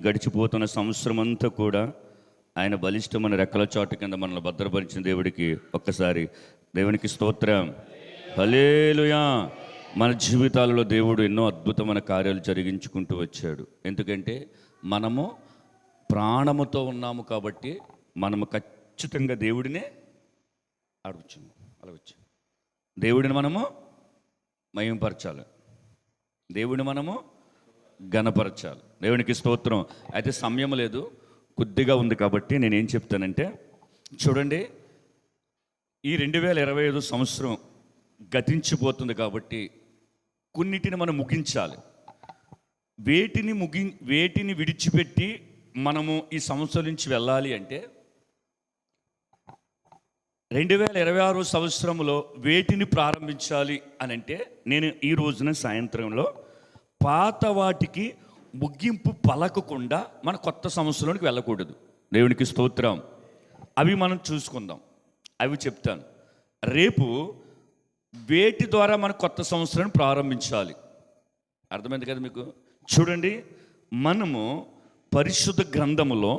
గడిచిపోతున్న సంవత్సరం అంతా కూడా ఆయన బలిష్టమైన రెక్కల చాటు కింద మనల్ని భద్రపరిచిన దేవుడికి ఒక్కసారి దేవునికి స్తోత్రం. హల్లెలూయా. మన జీవితాలలో దేవుడు ఎన్నో అద్భుతమైన కార్యాలు జరిగించుకుంటూ వచ్చాడు. ఎందుకంటే మనము ప్రాణముతో ఉన్నాము కాబట్టి మనము ఖచ్చితంగా దేవుడినే అడుగుచున్నాం. అలా వచ్చి దేవుడిని మనము మహిమపరచాలి, దేవుడిని మనము ఘనపరచాలి. దేవునికి స్తోత్రం. అయితే సమయం లేదు, కొద్దిగా ఉంది కాబట్టి నేనేం చెప్తానంటే, చూడండి, ఈ 2025 సంవత్సరం గతించిపోతుంది కాబట్టి కొన్నిటిని మనం ముగించాలి. వేటిని విడిచిపెట్టి మనము ఈ సంవత్సరం నుంచి వెళ్ళాలి అంటే 2026 సంవత్సరంలో వేటిని ప్రారంభించాలి అని అంటే, నేను ఈ రోజున సాయంత్రంలో పాత వాటికి ముగింపు పలకకుండా మన కొత్త సంవత్సరానికి వెళ్ళకూడదు. దేవునికి స్తోత్రం. అవి మనం చూసుకుందాం, అవి చెప్తాను. రేపు వేటి ద్వారా మన కొత్త సంవత్సరాన్ని ప్రారంభించాలి, అర్థమైంది కదా మీకు? చూడండి, మనము పరిశుద్ధ గ్రంథములో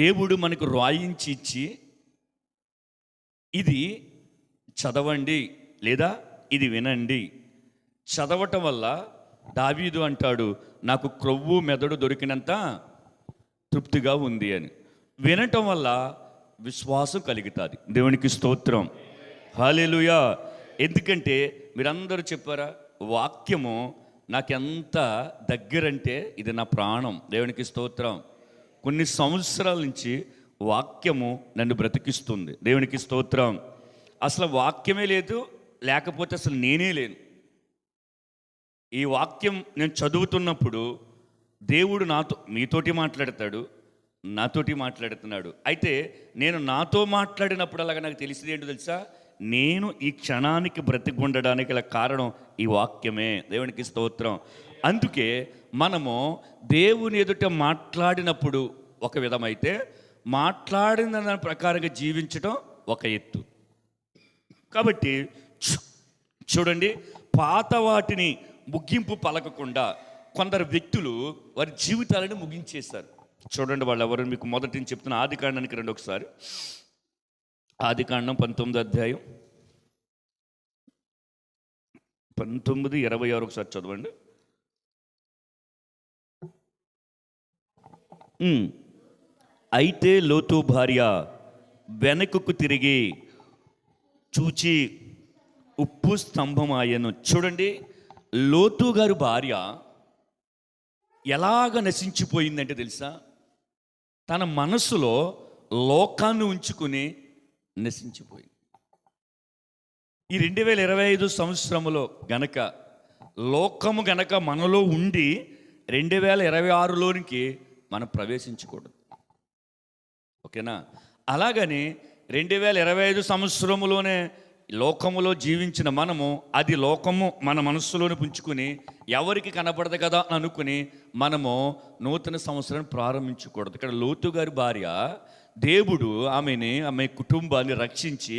దేవుడు మనకు రాయించి ఇచ్చి ఇది చదవండి లేదా ఇది వినండి. చదవటం వల్ల దావీదు అంటాడు, నాకు క్రొవ్వు మెదడు దొరికినంత తృప్తిగా ఉంది అని. వినటం వల్ల విశ్వాసం కలుగుతుంది. దేవునికి స్తోత్రం. హల్లెలూయా. ఎందుకంటే మీరందరూ చెప్పారా, వాక్యము నాకెంత దగ్గరంటే ఇది నా ప్రాణం. దేవునికి స్తోత్రం. కొన్ని సంవత్సరాల నుంచి వాక్యము నన్ను బ్రతికిస్తుంది. దేవునికి స్తోత్రం. అసలు వాక్యమే లేదు, లేకపోతే అసలు నేనే లేను. ఈ వాక్యం నేను చదువుతున్నప్పుడు దేవుడు మీతోటి మాట్లాడతాడు, నాతోటి మాట్లాడుతున్నాడు. అయితే నేను నాతో మాట్లాడినప్పుడు అలాగా నాకు తెలిసింది ఏంటో తెలుసా, నేను ఈ క్షణానికి బ్రతికి ఉండడానికి గల కారణం ఈ వాక్యమే. దేవునికి స్తోత్రం. అందుకే మనము దేవుని ఎదుట మాట్లాడినప్పుడు ఒక విధమైతే, మాట్లాడిన దాని ప్రకారంగా జీవించడం ఒక ఎత్తు. కాబట్టి చూడండి, పాత వాటిని ముగింపు పలకకుండా కొందరు వ్యక్తులు వారి జీవితాలను ముగించేశారు. చూడండి, వాళ్ళు ఎవరు మీకు మొదటి నుంచి చెప్తున్న ఆదికాండానికి రండి ఒకసారి. ఆదికాండం 19వ అధ్యాయం 19:26 ఒకసారి చదవండి. అయితే లోతు భార్య వెనకకు తిరిగి చూచి ఉప్పు స్తంభం ఆయను. చూడండి, లోతు గారి భార్య ఎలాగ నశించిపోయిందంటే తెలుసా, తన మనసులో లోకాన్ని ఉంచుకుని నశించిపోయింది. ఈ 2025 సంవత్సరంలో గనక లోకము గనక మనలో ఉండి 2026లోనికి మనం ప్రవేశించకూడదు. ఓకేనా? అలాగని 2025 సంవత్సరములోనే లోకములో జీవించిన మనము అది లోకము మన మనస్సులోనే ఉంచుకుని ఎవరికి కనపడదు కదా అని అనుకుని మనము నూతన సంవత్సరాన్ని ప్రారంభించకూడదు. ఇక్కడ లోతు గారి భార్య, దేవుడు ఆమె కుటుంబాన్ని రక్షించి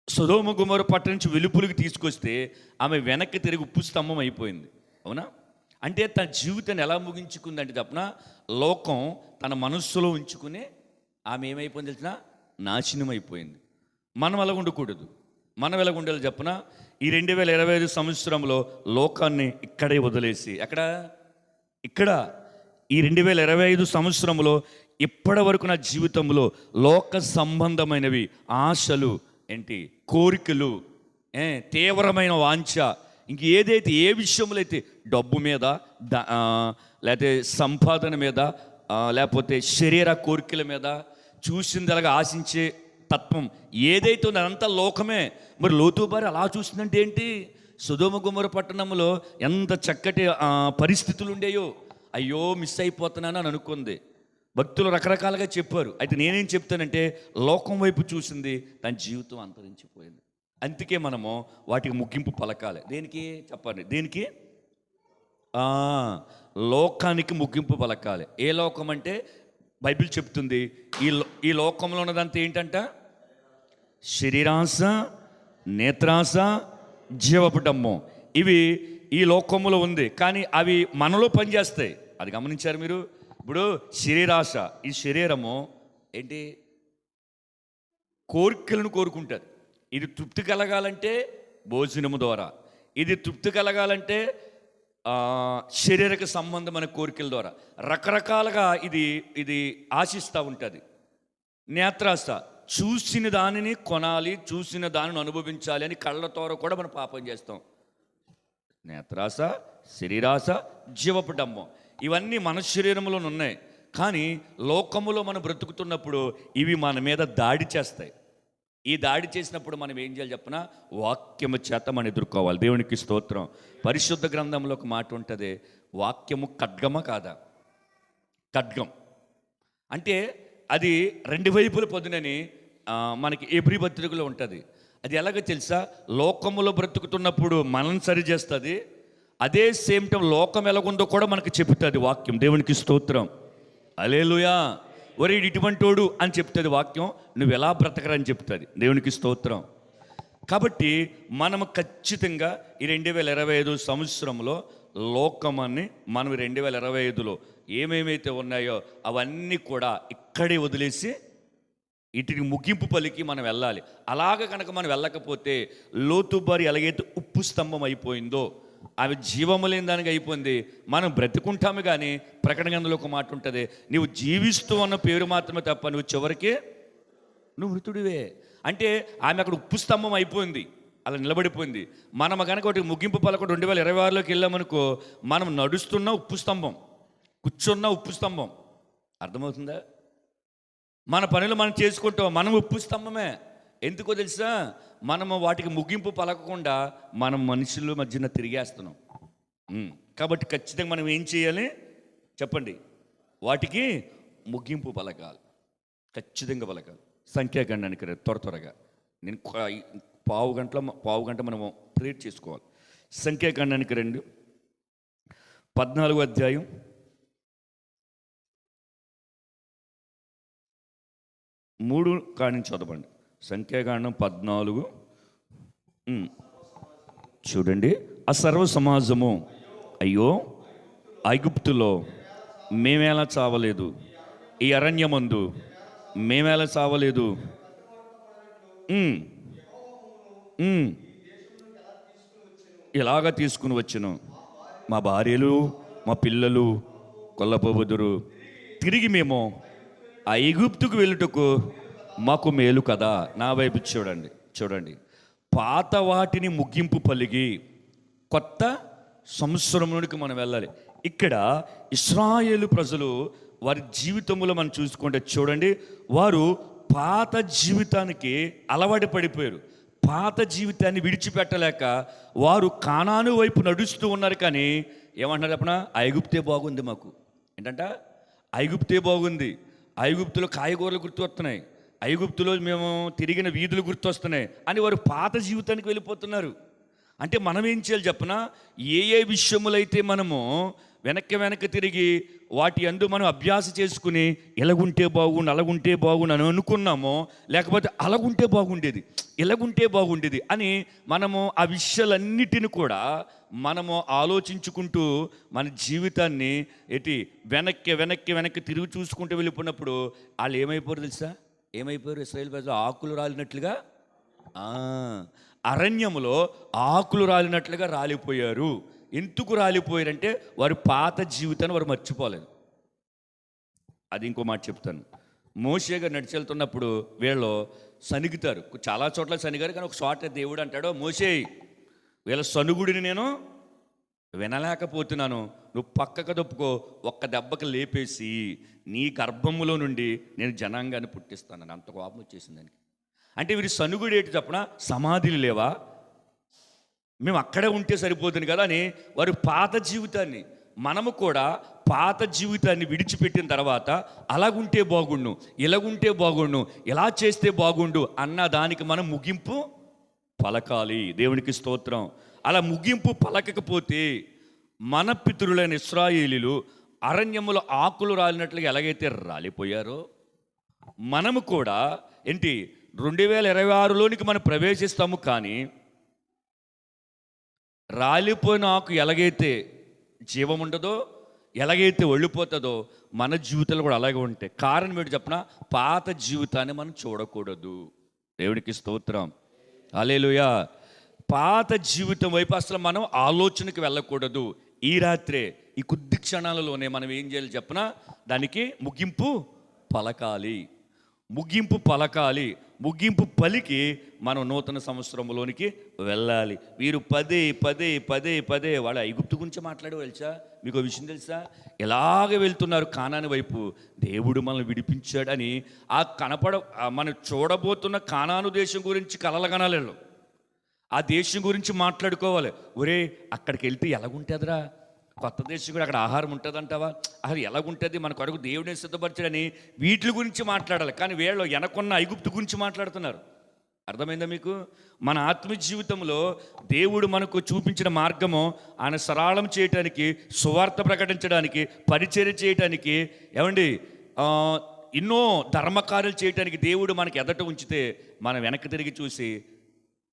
సొదొమ గొమొర పట్టణం నుంచి వెలుపులకు తీసుకొస్తే ఆమె వెనక్కి తిరిగి ఉప్పు స్తంభం అయిపోయింది. అవునా? అంటే తన జీవితాన్ని ఎలా ముగించుకుందంటే తప్పన లోకం తన మనస్సులో ఉంచుకుని ఆమె ఏమైపోయింది తెలిసిన, నాశనం అయిపోయింది. మనం ఎలా ఉండకూడదు. మనం ఎలా ఉండాలి చెప్పన, ఈ 2025 సంవత్సరంలో లోకాన్ని ఇక్కడే వదిలేసి ఇక్కడ ఈ 2025 సంవత్సరంలో ఇప్పటి వరకు నా జీవితంలో లోక సంబంధమైనవి ఆశలు ఏంటి, కోరికలు, తీవ్రమైన వాంఛ, ఇంక ఏదైతే ఏ విషయంలో అయితే డబ్బు మీద లేకపోతే సంపాదన మీద లేకపోతే శరీర కోరికల మీద చూసిందలాగా ఆశించే తత్వం ఏదైతే ఉందో అదంతా లోకమే. మరి లోతు భార్య అలా చూసిందంటే ఏంటి, సొదొమ గొమొర పట్టణంలో ఎంత చక్కటి పరిస్థితులు ఉండేయో, అయ్యో మిస్ అయిపోతున్నాను అని అనుకుంది. భక్తులు రకరకాలుగా చెప్పారు. అయితే నేనేం చెప్తానంటే, లోకం వైపు చూసింది, తన జీవితం అంతరించిపోయింది. అందుకే మనము వాటికి ముగింపు పలకాలి. దేనికి చెప్పండి, దేనికి? లోకానికి ముగింపు పలకాలి. ఏ లోకం అంటే బైబిల్ చెప్తుంది, ఈ లోకంలో ఉన్నదంతా ఏంటంట, శరీరాశ, నేత్రాశ, జీవపు డమ్మం. ఇవి ఈ లోకంలో ఉంది, కానీ అవి మనలో పనిచేస్తాయి. అది గమనించారు మీరు? ఇప్పుడు శరీరాశ, ఈ శరీరము ఏంటి, కోరికలను కోరుకుంటుంది. ఇది తృప్తి కలగాలంటే భోజనము ద్వారా, ఇది తృప్తి కలగాలంటే శరీరక సంబంధమైన కోరికల ద్వారా రకరకాలుగా ఇది ఇది ఆశిస్తూ ఉంటుంది. నేత్రాశ, చూసిన దానిని కొనాలి, చూసిన దానిని అనుభవించాలి అని కళ్ళతో కూడా మనం పాపం చేస్తాం. నేత్రాశ, శరీరాశ, జీవపు డంబం, ఇవన్నీ మన శరీరంలో ఉన్నాయి. కానీ లోకములో మనం బ్రతుకుతున్నప్పుడు ఇవి మన మీద దాడి చేస్తాయి. ఈ దాడి చేసినప్పుడు మనం ఏం చేయాలి చెప్పిన, వాక్యము చేత మనం ఎదుర్కోవాలి. దేవునికి స్తోత్రం. పరిశుద్ధ గ్రంథంలో ఒక మాట ఉంటుంది, వాక్యము ఖడ్గమా కాదా? ఖడ్గం అంటే అది రెండు వైపుల పొందినని మనకి ఎబ్రీ పత్రికలో ఉంటుంది. అది ఎలాగో తెలుసా, లోకములో బ్రతుకుతున్నప్పుడు మనం సరి చేస్తుంది, అదే సేమ్ టైం లోకం ఎలాగుందో కూడా మనకు చెబుతుంది వాక్యం. దేవునికి స్తోత్రం. హల్లెలూయా. ఒరే ఇటువంటోడు అని చెప్తుంది వాక్యం, నువ్వు ఎలా బ్రతకరని చెప్తుంది. దేవునికి స్తోత్రం. కాబట్టి మనము ఖచ్చితంగా ఈ 2025 సంవత్సరంలో లోకమాన్ని మనం 2025లో ఏమేమైతే ఉన్నాయో అవన్నీ కూడా ఇక్కడే వదిలేసి వీటికి ముగింపు పలికి మనం వెళ్ళాలి. అలాగ కనుక మనం వెళ్ళకపోతే లోతుబారి ఎలాగైతే ఉప్పు స్తంభం అయిపోయిందో, అవి జీవము లేని దానికి అయిపోయింది. మనం బ్రతుకుంటాము కానీ ప్రకటన గ్రంథంలో ఒక మాట ఉంటుంది, నువ్వు జీవిస్తూ ఉన్న పేరు మాత్రమే తప్ప నువ్వు చివరికి నువ్వు మృతుడివే. అంటే ఆమె అక్కడ ఉప్పు స్తంభం అయిపోయింది, అలా నిలబడిపోయింది. మనం కనుక ఒకటి ముగింపు పలక 2026లోకి వెళ్ళామనుకో, మనం నడుస్తున్న ఉప్పు స్తంభం, కూర్చున్న ఉప్పు స్తంభం. అర్థమవుతుందా? మన పనులు మనం చేసుకుంటాం, మనం ఉప్పు స్తంభమే. ఎందుకో తెలుసా, మనము వాటికి ముగింపు పలకకుండా మనం మనుషుల మధ్యన తిరిగేస్తున్నాం. కాబట్టి ఖచ్చితంగా మనం ఏం చేయాలి చెప్పండి, వాటికి ముగింపు పలకాలి, ఖచ్చితంగా పలకాలి. సంఖ్యాకాండానికి త్వరగా నేను పావు గంట మనము ప్రేర్ చేసుకోవాలి. సంఖ్యాకాండానికి రండి, 14వ అధ్యాయం 3 కానించి చదవండి. సంఖ్యాకాండం 14 చూడండి. ఆ సర్వ సమాజము, అయ్యో ఐగుప్తులో మేమేలా చావలేదు, ఈ అరణ్యమందు మేమేలా చావలేదు, ఇలాగా తీసుకుని వచ్చును, మా భార్యలు మా పిల్లలు కొల్లపోబుదురు, తిరిగి మేము ఐగుప్తుకు వెళ్ళుటకు మాకు మేలు కదా. నా వైపు చూడండి. పాత వాటిని ముగింపు పలిగి కొత్త సంవత్సరంలోనికి మనం వెళ్ళాలి. ఇక్కడ ఇశ్రాయేలు ప్రజలు వారి జీవితంలో మనం చూసుకుంటే చూడండి, వారు పాత జీవితానికి అలవాటు పడిపోయారు. పాత జీవితాన్ని విడిచిపెట్టలేక వారు కానాను వైపు నడుస్తూ ఉన్నారు. కానీ ఏమంటున్నారు చెప్పనా, ఐగుప్తే బాగుంది మాకు. ఏంటంట, ఐగుప్తే బాగుంది, ఐగుప్తులో కాయగూరలు గుర్తు వస్తున్నాయి, ఐగుప్తులో మేము తిరిగిన వీధులు గుర్తొస్తున్నాయి అని వారు పాత జీవితానికి వెళ్ళిపోతున్నారు. అంటే మనం ఏం చేయాలి చెప్పనా, ఏ విషయములైతే మనము వెనక్కి తిరిగి వాటి యందు మనం అభ్యాస చేసుకుని ఎలాగుంటే బాగుండు అని అనుకున్నామో, లేకపోతే అలాగుంటే బాగుండేది అని మనము ఆ విషయాలన్నిటిని కూడా మనము ఆలోచించుకుంటూ మన జీవితాన్ని వెనక్కి తిరిగి చూసుకుంటూ వెళ్ళిపోయినప్పుడు వాళ్ళు ఏమైపోయారు తెలుసా? ఇశ్రాయేలు ప్రజలు ఆకులు రాలినట్లుగా, అరణ్యములో ఆకులు రాలినట్లుగా రాలిపోయారు. ఎందుకు రాలిపోయారంటే వారి పాత జీవితాన్ని వారు మర్చిపోలేదు. అది ఇంకో మాట చెప్తాను. మోషే గారు నడిచి వెళ్తున్నప్పుడు వీళ్ళు సనుగుతారు, చాలా చోట్ల సనిగారు. కానీ ఒక చోట దేవుడు అంటాడు, మోషే వీళ్ళ సనుగుడిని నేను వినలేకపోతున్నాను, నువ్వు పక్కకు తప్పుకో, ఒక్క దెబ్బకి లేపేసి నీ గర్భములో నుండి నేను జనాంగాన్ని పుట్టిస్తానని. అంత కోపం వచ్చేసింది దానికి. అంటే వీరి సనుగుడు ఏంటి చెప్పిన, సమాధులు లేవా, మేము అక్కడే ఉంటే సరిపోతుంది కదా అని వారి పాత జీవితాన్ని, మనము కూడా పాత జీవితాన్ని విడిచిపెట్టిన తర్వాత అలాగుంటే బాగుండు, ఇలాగుంటే బాగుండు, ఇలా చేస్తే బాగుండు అన్న దానికి మనం ముగింపు పలకాలి. దేవునికి స్తోత్రం. అలా ముగింపు పలకకపోతే మన పితరులైన ఇశ్రాయేలీలు అరణ్యములో ఆకులు రాలినట్లుగా ఎలాగైతే రాలిపోయారో, మనము కూడా 2026లోనికి మనం ప్రవేశిస్తాము. కానీ రాలిపోయిన ఆకు ఎలాగైతే జీవం ఉండదో, ఎలాగైతే వెళ్ళిపోతుందో మన జీవితాలు కూడా అలాగే ఉంటాయి. కారణం ఏంటి చెప్పిన, పాత జీవితాన్ని మనం చూడకూడదు. దేవుడికి స్తోత్రం, హల్లెలూయా. పాత జీవితం వైపు అసలు మనం ఆలోచనకి వెళ్ళకూడదు. ఈ రాత్రే, ఈ కొద్ది క్షణాలలోనే మనం ఏం చేయాలి చెప్పిన, దానికి ముగింపు పలకాలి. ముగింపు పలికి మనం నూతన సంవత్సరంలోనికి వెళ్ళాలి. వీరు పదే పదే పదే పదే వాళ్ళ ఐగుప్తు గురించి మాట్లాడే తెలుసా? మీకు విషయం తెలుసా? ఎలాగ వెళ్తున్నారు కానాని వైపు, దేవుడు మనల్ని విడిపించాడని మనం చూడబోతున్న కానాను దేశం గురించి కలలుగనాలి. ఆ దేశం గురించి మాట్లాడుకోవాలి. ఒరే, అక్కడికి వెళ్తే ఎలాగుంటుందిరా, కొత్త దేశం కూడా అక్కడ ఆహారం ఉంటుందంటావా, అది ఎలాగుంటుంది, మన కొరకు దేవుడిని సిద్ధపరచడని వీటి గురించి మాట్లాడాలి. కానీ వీళ్ళు వెనకున్న ఐగుప్తు గురించి మాట్లాడుతున్నారు. అర్థమైందా మీకు? మన ఆత్మీయ జీవితంలో దేవుడు మనకు చూపించిన మార్గము ఆయన సరళం చేయటానికి, సువార్త ప్రకటించడానికి, పరిచర్య చేయటానికి, ఏమండి ఎన్నో ధర్మకార్యాలు చేయటానికి దేవుడు మనకి ఎదట ఉంచితే మనం వెనక్కి తిరిగి చూసి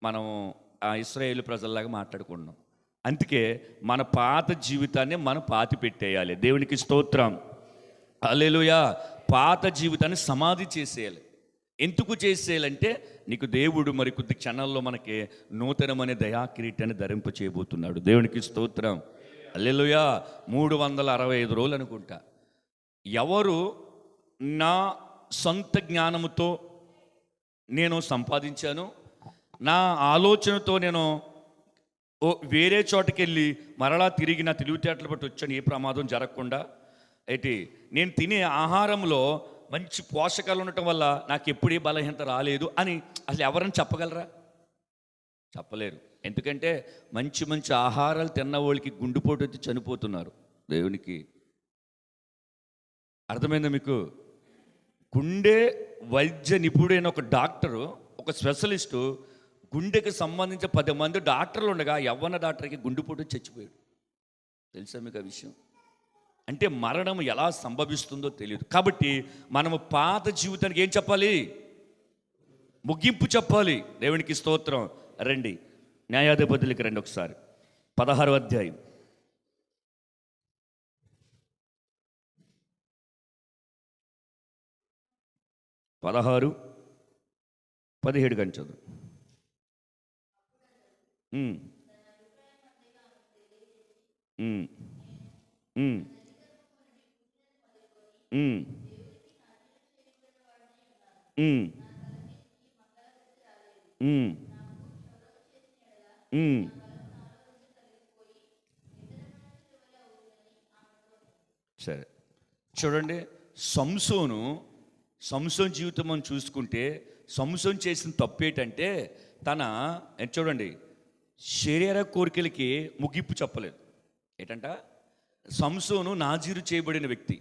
మనం ఆ ఇశ్రాయేలు ప్రజల్లాగా మాట్లాడుకుంటున్నాం. అందుకే మన పాత జీవితాన్ని మనం పాతి పెట్టేయాలి. దేవునికి స్తోత్రం, హల్లెలూయా. పాత జీవితాన్ని సమాధి చేసేయాలి. ఎందుకు చేసేయాలంటే, నీకు దేవుడు మరి కొద్ది క్షణాల్లో మనకి నూతనమైన దయాకిరీటాన్ని ధరింప చేయబోతున్నాడు. దేవునికి స్తోత్రం, హల్లెలూయా. 365 రోజులు అనుకుంటా. ఎవరు నా సొంత జ్ఞానముతో నేను సంపాదించాను, నా ఆలోచనతో నేను వేరే చోటకి వెళ్ళి మరలా తిరిగి నా తెలివితేటలు బట్టి వచ్చాను, ఏ ప్రమాదం జరగకుండా, అయితే నేను తినే ఆహారంలో మంచి పోషకాలు ఉండటం వల్ల నాకు ఎప్పుడూ బలహీనత రాలేదు అని అసలు ఎవరైనా చెప్పగలరా? చెప్పలేరు. ఎందుకంటే మంచి మంచి ఆహారాలు తిన్న వాళ్ళకి గుండెపోటు వచ్చి చనిపోతున్నారు. దేవునికి అర్థమైందా మీకు? గుండె వైద్య నిపుణుడైన ఒక డాక్టరు, ఒక స్పెషలిస్టు, గుండెకి సంబంధించిన 10 మంది డాక్టర్లు ఉండగా యవ్వన డాక్టర్కి గుండెపోటు చచ్చిపోయాడు. తెలుసా మీకు ఆ విషయం? అంటే మరణం ఎలా సంభవిస్తుందో తెలియదు. కాబట్టి మనము పాత జీవితానికి ఏం చెప్పాలి? ముగింపు చెప్పాలి. దేవునికి స్తోత్రం. రండి, న్యాయాధిపతులకి రండి ఒకసారి. 16వ అధ్యాయం 16-17 గంట చదువు. సరే చూడండి, సంసోన్ జీవితం మనం చూసుకుంటే, సంసోన్ చేసిన తప్పు ఏంటంటే, చూడండి, శరీర కోరికలకి ముగింపు చెప్పలేదు. ఏంటంట, సంసోను నాజీరు చేయబడిన వ్యక్తి.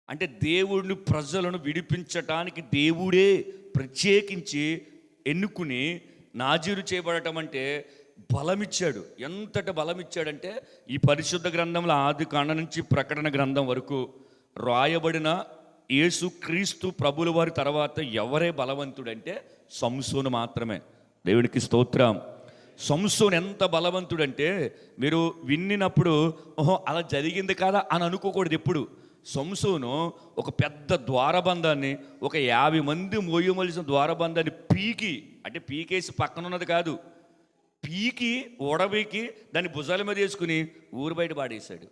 అంటే దేవుడిని, ప్రజలను విడిపించటానికి దేవుడే ప్రత్యేకించి ఎన్నుకుని నాజీరు చేయబడటం అంటే బలమిచ్చాడు. ఎంతటి బలమిచ్చాడంటే, ఈ పరిశుద్ధ గ్రంథంలో ఆది కాండ నుంచి ప్రకటన గ్రంథం వరకు రాయబడిన యేసు క్రీస్తు ప్రభుల వారి తర్వాత ఎవరే బలవంతుడంటే సంసోను మాత్రమే. దేవునికి స్తోత్రం. సంసోను ఎంత బలవంతుడంటే, మీరు విన్నప్పుడు ఓహో అలా జరిగింది కదా అని అనుకోకూడదు ఎప్పుడు. సంసోను ఒక పెద్ద ద్వారబంధాన్ని, ఒక 50 మంది మోయమలిసిన ద్వారబంధాన్ని పీకేసి పక్కన ఉన్నది కాదు, పీకి ఓడబీకి దాన్ని భుజాల మీద వేసుకుని ఊరు బయట పాడేశాడు.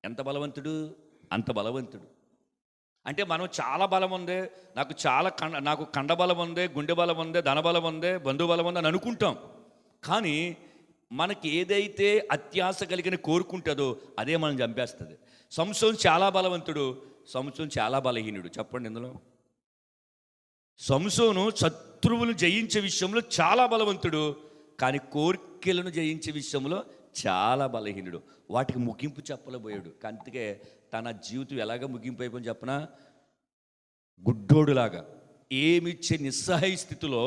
ఎంత బలవంతుడు? అంత బలవంతుడు. అంటే మనం చాలా బలం ఉంది, నాకు కండ బలం ఉంది, గుండె బలం ఉంది, ధన బలం ఉంది, బంధు బలం ఉంది అని అనుకుంటాం. కానీ మనకి ఏదైతే అత్యాశ కలిగిన కోరుకుంటుందో అదే మనం చంపేస్తుంది. సంసోను చాలా బలవంతుడు, సంసోను చాలా బలహీనుడు. చెప్పండి ఇందులో. సంసోను శత్రువులను జయించే విషయంలో చాలా బలవంతుడు, కానీ కోరికలను జయించే విషయంలో చాలా బలహీనుడు. వాటికి ముగింపు చెప్పలేబోయాడు. అందుకే తన జీవితం ఎలాగ ముగింపు అయిపోయింది చెప్పనా? గుడ్డోడులాగా ఏమిచ్చే నిస్సహాయ స్థితిలో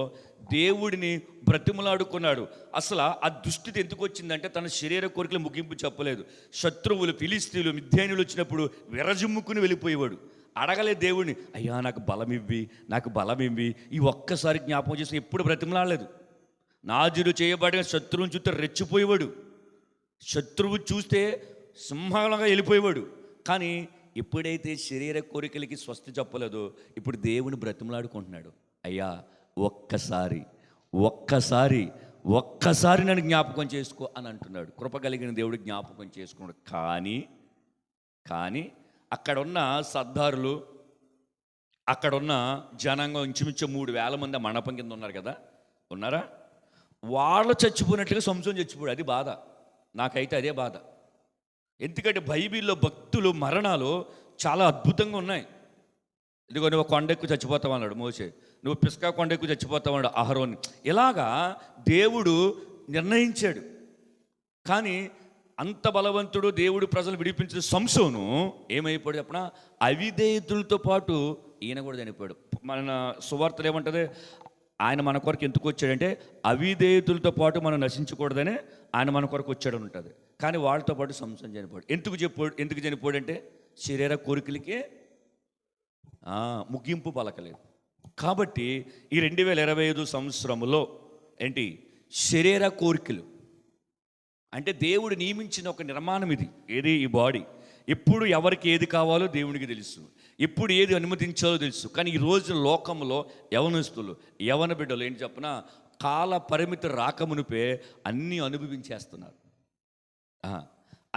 దేవుడిని బ్రతిమలాడుకున్నాడు. అసలు ఆ దుస్థితి ఎందుకు వచ్చిందంటే, తన శరీర కోరికలు ముగింపు చెప్పలేదు. శత్రువులు, ఫిలిస్తీన్లు, మిద్యానీయులు వచ్చినప్పుడు విరజిమ్ముకుని వెళ్ళిపోయేవాడు. అడగలే దేవుడిని, అయ్యా నాకు బలం ఇవ్వి, ఈ ఒక్కసారి జ్ఞాపకం చేసి ఎప్పుడు బ్రతిమలాడలేదు. నాజీరు చేయబడిన శత్రువుని చూస్తే రెచ్చిపోయేవాడు. శత్రువు చూస్తే సింహంగా వెళ్ళిపోయేవాడు. కానీ ఎప్పుడైతే శరీర కోరికలకి స్వస్తి చెప్పలేదో ఇప్పుడు దేవుని బ్రతిమలాడుకుంటున్నాడు. అయ్యా ఒక్కసారి ఒక్కసారి ఒక్కసారి నన్ను జ్ఞాపకం చేసుకో అని అంటున్నాడు. కృప కలిగిన దేవుడు జ్ఞాపకం చేసుకున్నాడు. కానీ అక్కడున్న సర్దారులు, అక్కడున్న జనాంగం ఇంచుమించు 3,000 మంది ఆ మండపం కింద ఉన్నారు కదా, ఉన్నారా? వాళ్ళు చచ్చిపోయినట్లుగా సంసోను చచ్చిపోయాడు. అది బాధ, నాకైతే అదే బాధ. ఎందుకంటే బైబిల్లో భక్తులు మరణాలు చాలా అద్భుతంగా ఉన్నాయి. ఇదిగో నువ్వు కొండెక్కు చచ్చిపోతావు అన్నాడు మోషే, నువ్వు పిస్కా కొండెక్కు చచ్చిపోతావు అన్నాడు అహరోన్. ఇలాగా దేవుడు నిర్ణయించాడు. కానీ అంత బలవంతుడు దేవుడు ప్రజలు విడిపించిన సంసోను ఏమైపోయాడు చెప్పిన, అవిధేయతులతో పాటు ఈయన కూడా చనిపోయాడు. మన సువార్తలు ఏమంటుంది, ఆయన మన కొరకు ఎందుకు వచ్చాడంటే అవిధేయతులతో పాటు మనం నశించకూడదని ఆయన మన కొరకు వచ్చాడు ఉంటుంది. కానీ వాళ్ళతో పాటు సంసోను చనిపోయాడు. ఎందుకు చనిపోయాడు అంటే శరీర కోరికలకి ముగింపు పలకలేదు. కాబట్టి ఈ 2025 సంవత్సరంలో ఏంటి, శరీర కోరికలు అంటే దేవుడు నియమించిన ఒక నిర్మాణం ఇది. ఏది, ఈ బాడీ. ఎప్పుడు ఎవరికి ఏది కావాలో దేవునికి తెలుసు, ఎప్పుడు ఏది అనుమతించాలో తెలుసు. కానీ ఈరోజు లోకంలో యవనస్తులు, యవన బిడ్డలు ఏంటి చెప్పిన, కాల పరిమితి రాకమునిపే అన్నీ అనుభవించేస్తున్నారు.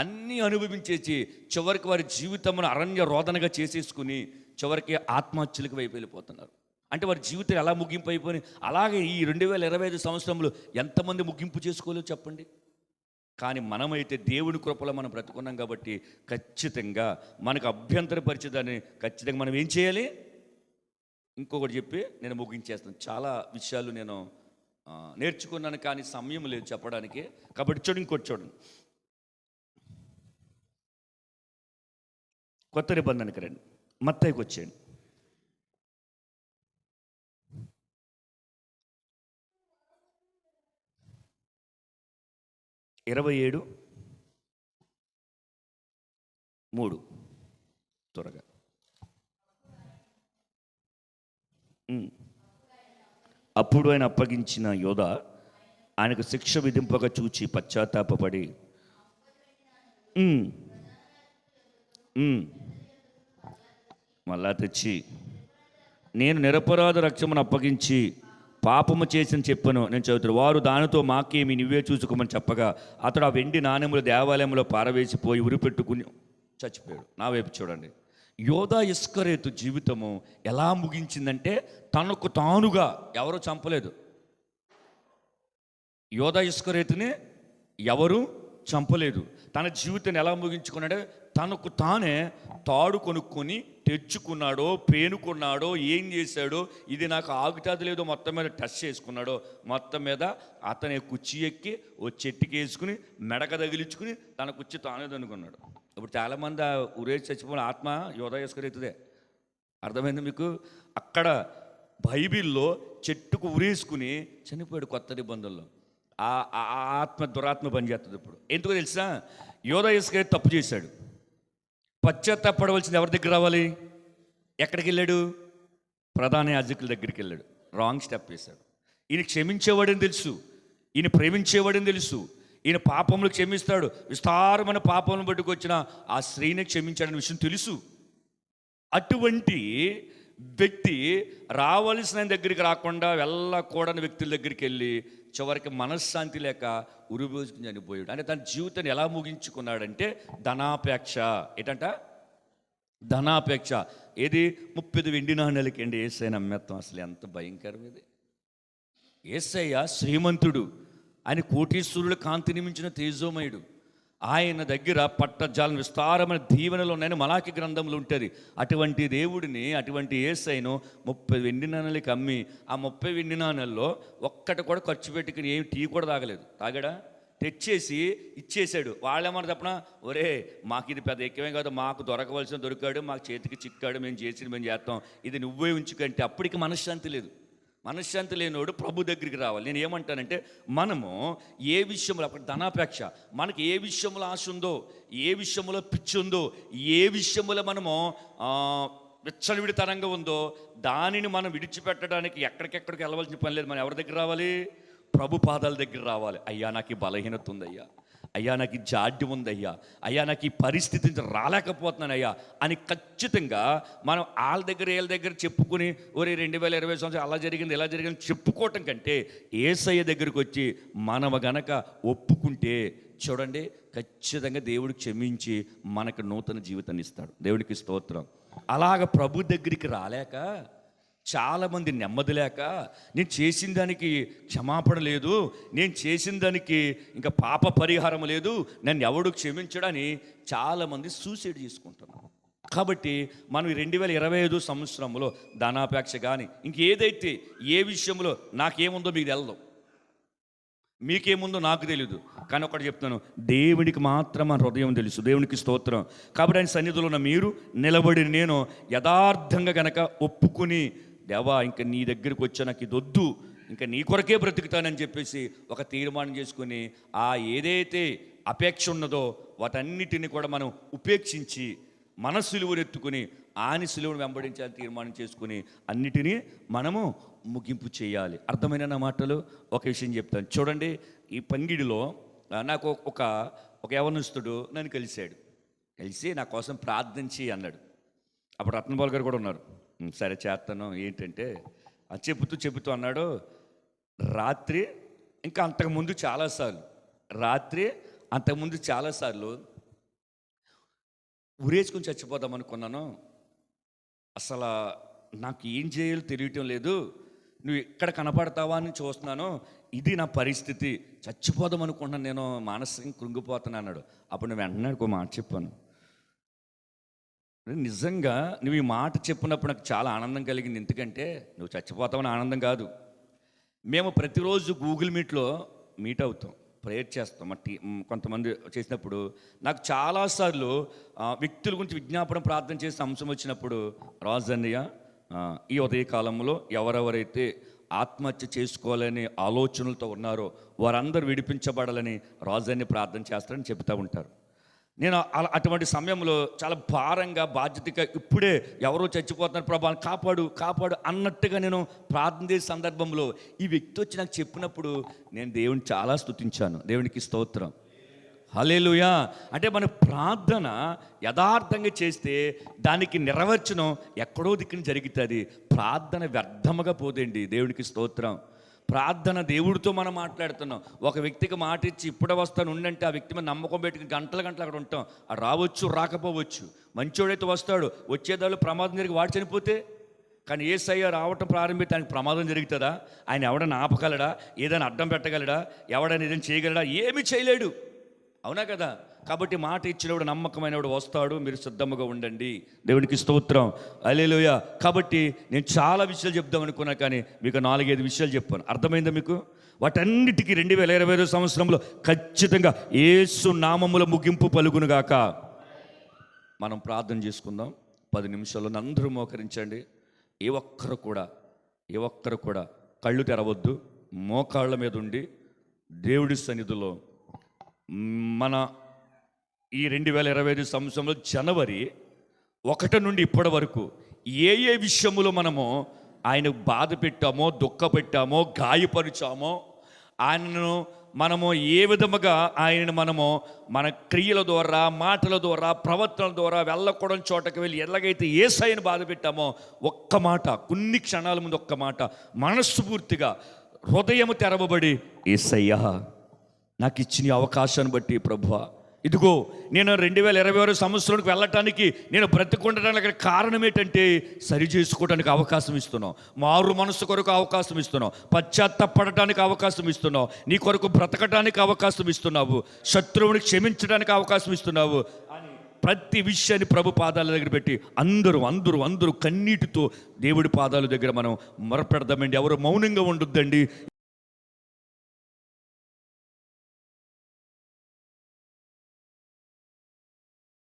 అన్నీ అనుభవించేసి చివరికి వారి జీవితమును అరణ్య రోదనగా చేసేసుకుని చివరికి ఆత్మహత్యలకు వైపు వెళ్ళిపోతున్నారు. అంటే వారి జీవితం ఎలా ముగింపు అయిపోయి, అలాగే ఈ 2025 సంవత్సరంలో ఎంతమంది ముగింపు చేసుకోలేదో చెప్పండి. కానీ మనమైతే దేవుని కృపలో మనం బ్రతుకున్నాం కాబట్టి ఖచ్చితంగా మనకు అభ్యంతరపరిచేదాన్ని ఖచ్చితంగా మనం ఏం చేయాలి. ఇంకొకటి చెప్పి నేను ముగించేస్తాను. చాలా విషయాలు నేను నేర్చుకున్నాను కానీ సమయం లేదు చెప్పడానికి. కాబట్టి ఇంకోటి చూడండి, కొత్త నిబంధనకి రండి, మత్తయికి వచ్చేయండి. 27:3 త్వరగా. అప్పుడు ఆయన అప్పగించిన యోధ ఆయనకు శిక్ష విధింపగా చూచి పశ్చాత్తాపడి మళ్ళా తెచ్చి, నేను నిరపరాధ రక్షమును అప్పగించి పాపము చేసిన చెప్పను. నేను చదువుతాడు, వారు దానితో మాకేమి నువ్వే చూసుకోమని చెప్పగా అతడు ఆ వెండి నాణెములు దేవాలయంలో పారవేసిపోయి ఉరిపెట్టుకుని చచ్చిపోయాడు. నా వైపు చూడండి, యోధా ఇస్కరేతు జీవితము ఎలా ముగించిందంటే తనకు తానుగా, ఎవరు చంపలేదు. యోధా ఇస్కరేతుని ఎవరు చంపలేదు. తన జీవితాన్ని ఎలా ముగించుకున్నాడో తనకు తానే తాడు కొనుక్కొని తెచ్చుకున్నాడో, పేనుకున్నాడో, ఏం చేశాడో, ఇది నాకు ఆగుతాది లేదో మొత్తం మీద టచ్ చేసుకున్నాడో, మొత్తం మీద అతనే కుర్చీ ఎక్కి ఓ చెట్టుకి వేసుకుని మెడక తగిలించుకుని తన కుర్చీ తానే దనుకున్నాడు. ఇప్పుడు చాలామంది ఉరేసి చచ్చిపోయిన ఆత్మ యోధా ఇస్కరేతుదే. అర్థమైంది మీకు? అక్కడ బైబిల్లో చెట్టుకు ఉరేసుకుని చనిపోయాడు కొత్త నిబంధనలో. ఆ ఆత్మ దురాత్మ పనిచేస్తుంది. ఇప్పుడు ఎందుకో తెలుసా, యోధా ఇస్కరేతు తప్పు చేశాడు. పశ్చాత్తాపడవలసింది ఎవరి దగ్గర రావాలి? ఎక్కడికి వెళ్ళాడు? ప్రధాన యాజకుల దగ్గరికి వెళ్ళాడు. రాంగ్ స్టెప్ వేశాడు. ఈయన క్షమించేవాడని తెలుసు, ఈయన ప్రేమించేవాడని తెలుసు, ఈయన పాపములు క్షమిస్తాడు, విస్తారమైన పాపములను పట్టుకొచ్చిన ఆ స్త్రీని క్షమించాడని విషయం తెలుసు. అటువంటి వ్యక్తి రావాల్సిన దగ్గరికి రాకుండా వెళ్ళకూడని వ్యక్తుల దగ్గరికి వెళ్ళి చివరికి మనశ్శాంతి లేక ఉరిపోసుకుని చనిపోయాడు. అంటే తన జీవితాన్ని ఎలా ముగించుకున్నాడంటే ధనాపేక్ష. ఏంటంట? ధనాపేక్ష. ఏది? 30 వెండి నాణ్యాలకి అండి యేసయ్య నమ్మేస్తాం. అసలు ఎంత భయంకరం ఇది! యేసయ్య శ్రీమంతుడు, ఆయన కోటీశ్వరుల కాంతిని మించిన తేజోమయుడు. ఆయన దగ్గర పట్టజాలం విస్తారమైన దీవెనలు ఉన్నాయని మలాకి గ్రంథంలో ఉంటుంది. అటువంటి దేవుడిని, అటువంటి యేసయ్యను 30 వెండి నాణ్యాలకి అమ్మి ఆ 30 వెండి నాణ్యాల్లో ఒక్కటి కూడా ఖర్చు పెట్టుకుని ఏమి టీ కూడా తాగలేదు. తాగాడా? తెచ్చేసి ఇచ్చేశాడు. వాళ్ళేమన్నా చెప్పిన, ఒరే మాకు ఇది పెద్ద ఎక్కువే కాదు, మాకు దొరకవలసిన దొరికాడు, మాకు చేతికి చిక్కాడు, మేము చేసి మేము చేస్తాం, ఇది నువ్వే ఉంచుకంటే అప్పటికి మనశ్శాంతి లేదు. మనశ్శాంతి లేనివాడు ప్రభు దగ్గరికి రావాలి. నేను ఏమంటానంటే మనము ఏ విషయంలో, అక్కడ ధనాపేక్ష, మనకి ఏ విషయంలో ఆశ ఉందో, ఏ విషయంలో పిచ్చి ఉందో, ఏ విషయంలో మనము విచ్చలవిడితనంగా ఉందో దానిని మనం విడిచిపెట్టడానికి ఎక్కడికెక్కడికి వెళ్ళవలసిన పని లేదు. మనం ఎవరి దగ్గర రావాలి? ప్రభు పాదాల దగ్గర రావాలి. అయ్యా నాకు ఈ బలహీనత ఉందయ్యా, అయ్యా నాకు ఈ జాడ్యం ఉందయ్యా, అయ్యా నాకు ఈ పరిస్థితి నుంచి రాలేకపోతున్నానయ్యా అని ఖచ్చితంగా మనం వాళ్ళ దగ్గర వీళ్ళ దగ్గర చెప్పుకుని ఒరే 2020 సంవత్సరం అలా జరిగింది ఇలా జరిగింది చెప్పుకోవటం కంటే యేసయ్య దగ్గరికి వచ్చి మనము గనక ఒప్పుకుంటే చూడండి ఖచ్చితంగా దేవుడికి క్షమించి మనకు నూతన జీవితాన్ని ఇస్తాడు. దేవుడికి స్తోత్రం. అలాగ ప్రభు దగ్గరికి రాలేక చాలామంది నెమ్మది లేక నేను చేసిన దానికి క్షమాపణ లేదు, నేను చేసిన దానికి ఇంకా పాప పరిహారం లేదు, నన్ను ఎవడు క్షమించడని చాలామంది సూసైడ్ చేసుకుంటున్నారు. కాబట్టి మనం 2025 సంవత్సరంలో ధనాపేక్ష కానీ ఇంకేదైతే ఏ విషయంలో నాకేముందో మీకు తెలదు, మీకేముందో నాకు తెలీదు, కానీ ఒకటి చెప్తాను, దేవునికి మాత్రం మన హృదయం తెలుసు. దేవునికి స్తోత్రం. కాబట్టి ఆయన సన్నిధిలో ఉన్న మీరు నిలబడి నేను యథార్థంగా గనక ఒప్పుకుని దేవా ఇంకా నీ దగ్గరికి వచ్చా నాకు ఇది వద్దు, ఇంకా నీ కొరకే బ్రతుకుతానని చెప్పేసి ఒక తీర్మానం చేసుకుని ఆ ఏదైతే అపేక్ష ఉన్నదో వాటన్నిటిని కూడా మనం ఉపేక్షించి మన సిలువను ఎత్తుకుని ఆని సిలువను వెంబడించాలని తీర్మానం చేసుకుని అన్నిటినీ మనము ముగింపు చేయాలి. అర్థమైన నా మాటలు. ఒక విషయం చెప్తాను చూడండి. ఈ పంగిడిలో నాకు ఒక యవనస్తుడు నన్ను కలిసి నా కోసం ప్రార్థించి అన్నాడు. అప్పుడు రత్నబాల్ గారు కూడా ఉన్నారు. సరే చేస్తాను. ఏంటంటే చెబుతూ అన్నాడు, రాత్రి అంతకుముందు చాలాసార్లు ఉరేసుకుని చచ్చిపోదాం అనుకున్నాను, అసలు నాకు ఏం చేయాలో తెలియటం లేదు, నువ్వు ఎక్కడ కనపడతావా అని చూస్తున్నాను, ఇది నా పరిస్థితి, చచ్చిపోదాం అనుకుంటున్నాను, నేను మానసికంగా కృంగిపోతాను అన్నాడు. అప్పుడు నేను వెంటనే ఒక మాట చెప్పాను, నిజంగా నువ్వు ఈ మాట చెప్పినప్పుడు నాకు చాలా ఆనందం కలిగింది. ఎందుకంటే నువ్వు చచ్చిపోతావని ఆనందం కాదు. మేము ప్రతిరోజు గూగుల్ మీట్లో మీట్ అవుతాం, ప్రేయర్ చేస్తాం. కొంతమంది చేసినప్పుడు నాకు చాలాసార్లు వ్యక్తుల గురించి విజ్ఞాపన ప్రార్థన చేసిన అంశం వచ్చినప్పుడు, రాజన్నయ్య ఈ ఉదయకాలంలో ఎవరెవరైతే ఆత్మహత్య చేసుకోవాలని ఆలోచనలతో ఉన్నారో వారందరూ విడిపించబడాలని రాజన్ని ప్రార్థన చేస్తారని చెబుతూ ఉంటారు. నేను అటువంటి సమయంలో చాలా భారంగా బాధ్యతగా ఇప్పుడే ఎవరో చచ్చిపోతున్నారు ప్రభా కాపాడు అన్నట్టుగా నేను ప్రార్థన చేసే సందర్భంలో ఈ వ్యక్తి వచ్చి నాకు చెప్పినప్పుడు నేను దేవుని చాలా స్తుతించాను. దేవునికి స్తోత్రం. హల్లెలూయా. అంటే మన ప్రార్థన యథార్థంగా చేస్తే దానికి నెరవేర్చడం ఎక్కడో దిక్కున జరుగుతుంది. ప్రార్థన వ్యర్థముగా పోదండి. దేవునికి స్తోత్రం. ప్రార్థన దేవుడితో మనం మాట్లాడుతున్నాం. ఒక వ్యక్తికి మాట ఇచ్చి ఇప్పుడే వస్తాను ఉండంటే ఆ వ్యక్తి మీద నమ్మకం పెట్టుకుని గంటలు అక్కడ ఉంటాం. అది రావచ్చు రాకపోవచ్చు. మంచోడైతే వస్తాడు, వచ్చేదాళ్ళు ప్రమాదం జరిగి వాడు చనిపోతే. కానీ యేసయ్య రావటం ప్రారంభిస్తే ఆయనకు ప్రమాదం జరుగుతుందా? ఆయన ఎవడైనా ఆపగలడా? ఏదైనా అడ్డం పెట్టగలడా? ఎవడైనా ఏదైనా చేయగలడా? ఏమీ చేయలేడు. అవునా కదా? కాబట్టి మాట ఇచ్చినవాడు నమ్మకమైనవాడు వస్తాడు, మీరు సిద్ధముగా ఉండండి. దేవునికి స్తోత్రం. హల్లెలూయా. కాబట్టి నేను చాలా విషయాలు చెప్దాం అనుకున్నా, కానీ మీకు 4-5 విషయాలు చెప్పాను. అర్థమైందా మీకు? వాటన్నిటికీ 2025 సంవత్సరంలో ఖచ్చితంగా యేసు నామముల ముగింపు పలుకునుగాక. మనం ప్రార్థన చేసుకుందాం 10 నిమిషాల్లో. అందరూ మోకరించండి. ఏ ఒక్కరు కూడా కళ్ళు తెరవద్దు. మోకాళ్ళ మీద ఉండి దేవుడి సన్నిధిలో మన ఈ 2025 సంవత్సరంలో జనవరి 1 నుండి ఇప్పటి వరకు ఏ విషయములో మనము ఆయన బాధ పెట్టామో, దుఃఖ పెట్టామో, గాయపరిచామో, ఆయనను మనము ఏ విధముగా మనము మన క్రియల ద్వారా, మాటల ద్వారా, ప్రవర్తనల ద్వారా వెళ్ళకూడని చోటకి వెళ్ళి ఎలాగైతే యేసయ్యను బాధ పెట్టామో, ఒక్క మాట, కొన్ని క్షణాల ముందు ఒక్క మాట మనస్ఫూర్తిగా హృదయము తెరవబడి, యేసయ్యా నాకు ఇచ్చిన అవకాశాన్ని బట్టి ప్రభువా, ఇదిగో నేను 2026 సంవత్సరానికి వెళ్ళటానికి నేను బ్రతికుండటానికి కారణం ఏంటంటే సరి చేసుకోవడానికి అవకాశం ఇస్తున్నావు, మారు మనసు కొరకు అవకాశం ఇస్తున్నావు, పశ్చాత్తపడటానికి అవకాశం ఇస్తున్నావు, నీ కొరకు బ్రతకటానికి అవకాశం ఇస్తున్నావు, శత్రువుని క్షమించడానికి అవకాశం ఇస్తున్నావు అని ప్రతి విషయాన్ని ప్రభు పాదాల దగ్గర పెట్టి అందరూ కన్నీటితో దేవుడి పాదాల దగ్గర మనం మొరపెడదామండి. ఎవరు మౌనంగా ఉండొద్దండి.